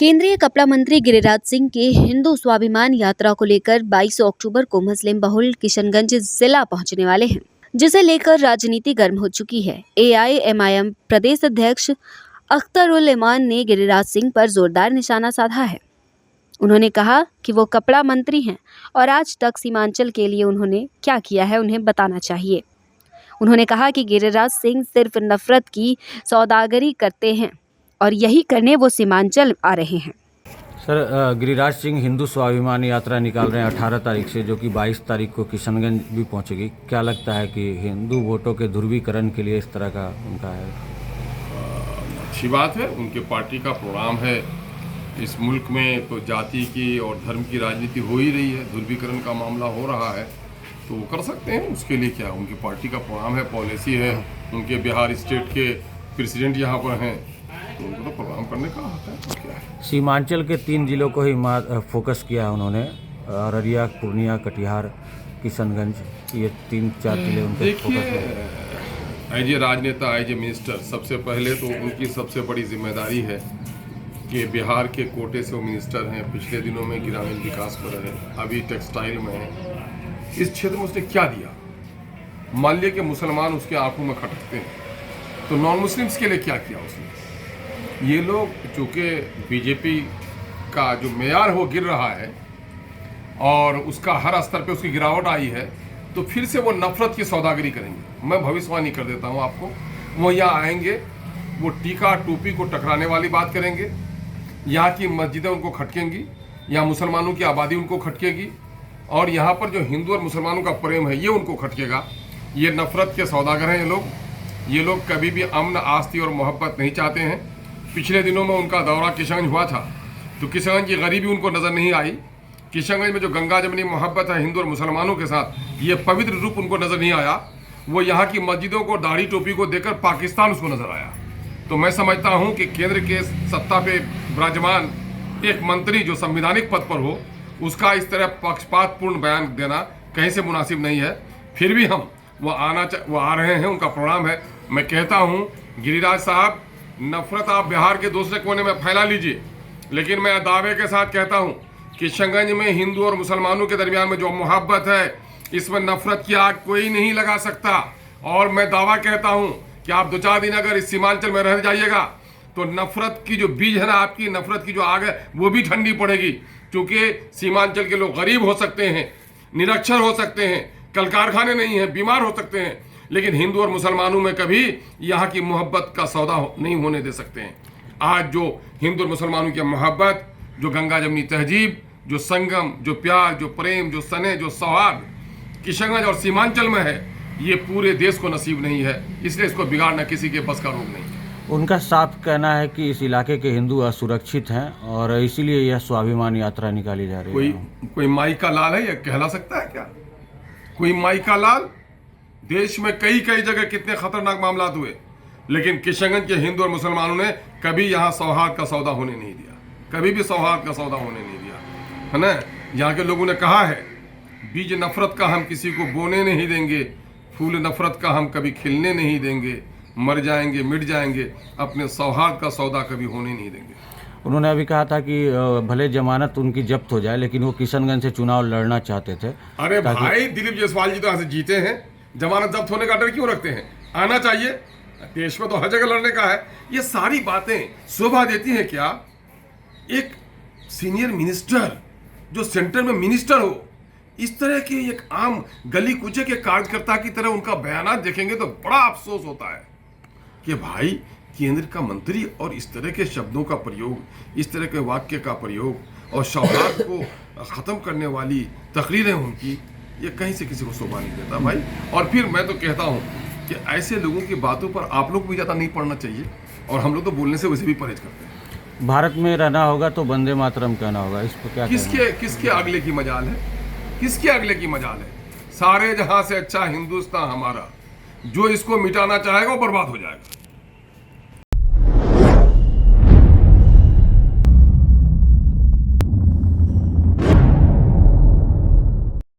केंद्रीय कपड़ा मंत्री गिरिराज सिंह के हिंदू स्वाभिमान यात्रा को लेकर 22 अक्टूबर को मुस्लिम बहुल किशनगंज जिला पहुंचने वाले हैं, जिसे लेकर राजनीति गर्म हो चुकी है। AIMIM प्रदेश अध्यक्ष अख्तर उल इमान ने गिरिराज सिंह पर जोरदार निशाना साधा है। उन्होंने कहा कि वो कपड़ा मंत्री हैं और आज तक सीमांचल के लिए उन्होंने क्या किया है उन्हें बताना चाहिए। उन्होंने कहा कि गिरिराज सिंह सिर्फ नफरत की सौदागरी करते हैं और यही करने वो सीमांचल आ रहे हैं। सर, गिरिराज सिंह हिंदू स्वाभिमान यात्रा निकाल रहे हैं 18 तारीख से, जो कि 22 तारीख को किशनगंज भी पहुंचेगी। क्या लगता है कि हिंदू वोटों के ध्रुवीकरण के लिए इस तरह का उनका है? अच्छी बात है, उनके पार्टी का प्रोग्राम है। इस मुल्क में तो जाति की और धर्म की राजनीति हो ही रही है, ध्रुवीकरण का मामला हो रहा है, तो वो कर सकते हैं। उसके लिए क्या, उनकी पार्टी का प्रोग्राम है, पॉलिसी है। उनके बिहार स्टेट के प्रेसिडेंट यहाँ पर हैं, तो उनको तो प्रोग्राम करने का हक है। तो क्या है, सीमांचल के 3 जिलों को ही फोकस किया है उन्होंने, अररिया, पूर्णिया, कटिहार, किशनगंज, ये 3-4 जिले उनके फोकस में। एज ए राजनेता, एज ए मिनिस्टर, सबसे पहले तो उनकी सबसे बड़ी जिम्मेदारी है कि बिहार के कोटे से वो मिनिस्टर हैं। पिछले दिनों में ग्रामीण विकास पर रहे, अभी टेक्सटाइल में है। इस क्षेत्र में उसने क्या दिया? मान लिया कि मुसलमान उसके आंखों में खटकते हैं, तो नॉन मुस्लिम्स के लिए क्या किया उसने? ये लोग, चूँकि बीजेपी का जो मेयार है वो गिर रहा है और उसका हर स्तर पे उसकी गिरावट आई है, तो फिर से वो नफरत की सौदागरी करेंगे। मैं भविष्यवाणी कर देता हूँ आपको, वो यहाँ आएंगे, वो टीका टोपी को टकराने वाली बात करेंगे, यहाँ की मस्जिदें उनको खटकेंगी, यहाँ मुसलमानों की आबादी उनको खटकेगी, और यहाँ पर जो हिंदू और मुसलमानों का प्रेम है ये उनको खटकेगा। ये नफरत के सौदागर हैं ये लोग कभी भी अमन, आस्ती और मोहब्बत नहीं चाहते हैं। पिछले दिनों में उनका दौरा किशनगंज हुआ था, तो किशनगंज की गरीबी उनको नज़र नहीं आई। किशनगंज में जो गंगा जमनी मोहब्बत है हिंदू और मुसलमानों के साथ, ये पवित्र रूप उनको नज़र नहीं आया। वो यहाँ की मस्जिदों को, दाढ़ी टोपी को देखकर पाकिस्तान उसको नज़र आया। तो मैं समझता हूँ कि केंद्र के सत्ता पे विराजमान एक मंत्री जो संवैधानिक पद पर हो, उसका इस तरह पक्षपातपूर्ण बयान देना कहीं से मुनासिब नहीं है। फिर भी हम वो आ रहे हैं, उनका प्रोग्राम है। मैं कहता हूँ गिरिराज साहब, नफरत आप बिहार के दूसरे कोने में फैला लीजिए, लेकिन मैं दावे के साथ कहता हूँ किशनगंज में हिंदू और मुसलमानों के दरमियान में जो मोहब्बत है, इसमें नफरत की आग कोई नहीं लगा सकता। और मैं दावा कहता हूँ कि आप 2-4 दिन अगर इस सीमांचल में रह जाइएगा, तो नफरत की जो बीज है ना, आपकी नफरत की जो आग है, वो भी ठंडी पड़ेगी। क्योंकि सीमांचल के लोग गरीब हो सकते हैं, निरक्षर हो सकते हैं, कल कारखाने नहीं हैं, बीमार हो सकते हैं, लेकिन हिंदू और मुसलमानों में कभी यहाँ की मोहब्बत का सौदा नहीं होने दे सकते हैं। आज जो हिंदू और मुसलमानों की मोहब्बत, जो गंगा जमनी तहजीब, जो संगम, जो प्यार, जो प्रेम, जो स्नेह, जो सौहार्द किशनगंज और सीमांचल में है, ये पूरे देश को नसीब नहीं है। इसलिए इसको बिगाड़ना किसी के बस का रोग नहीं है। उनका साफ कहना है कि इस इलाके के हिंदू असुरक्षित हैं और इसीलिए यह स्वाभिमान यात्रा निकाली जा रही है। कोई माई का लाल है, यह कहला सकता है क्या? कोई माई का लाल? देश में कई जगह कितने खतरनाक मामला हुए, लेकिन किशनगंज के हिंदू और मुसलमानों ने कभी यहाँ सौहार्द का सौदा होने नहीं दिया, कभी भी सौहार्द का सौदा होने नहीं दिया, है ना। यहाँ के लोगों ने कहा है, बीज नफरत का हम किसी को बोने नहीं देंगे, फूल नफरत का हम कभी खिलने नहीं देंगे, मर जाएंगे, मिट जाएंगे, अपने सौहार्द का सौदा कभी होने नहीं देंगे। उन्होंने अभी कहा था कि भले जमानत उनकी जब्त हो जाए, लेकिन वो किशनगंज से चुनाव लड़ना चाहते थे। अरे भाई, दिलीप जायसवाल जी तो यहाँ से जीते हैं, जमानत जब्त होने का डर क्यों रखते हैं? आना चाहिए, देश में तो हर जगह लड़ने का है। ये सारी बातें शोभा देती हैं क्या? एक सीनियर मिनिस्टर जो सेंटर में मिनिस्टर हो, इस तरह के एक आम गली कूचे के कार्यकर्ता की तरह उनका बयान देखेंगे तो बड़ा अफसोस होता है कि भाई, केंद्र का मंत्री और इस तरह के शब्दों का प्रयोग, इस तरह के वाक्य का प्रयोग और सौहार्द को ख़त्म करने वाली तकरीरें उनकी, ये कहीं से किसी को शोभा नहीं देता भाई। और फिर मैं तो कहता हूँ कि ऐसे लोगों की बातों पर आप लोग भी ज़्यादा नहीं पढ़ना चाहिए, और हम लोग तो बोलने से वैसे भी परहेज करते हैं। भारत में रहना होगा तो वंदे मातरम कहना होगा, इस पर क्या? किसके अगले की मजाल है? किसके अगले की मजाल है? सारे जहां से अच्छा हिंदुस्तान हमारा, जो इसको मिटाना चाहेगा वो बर्बाद हो जाएगा।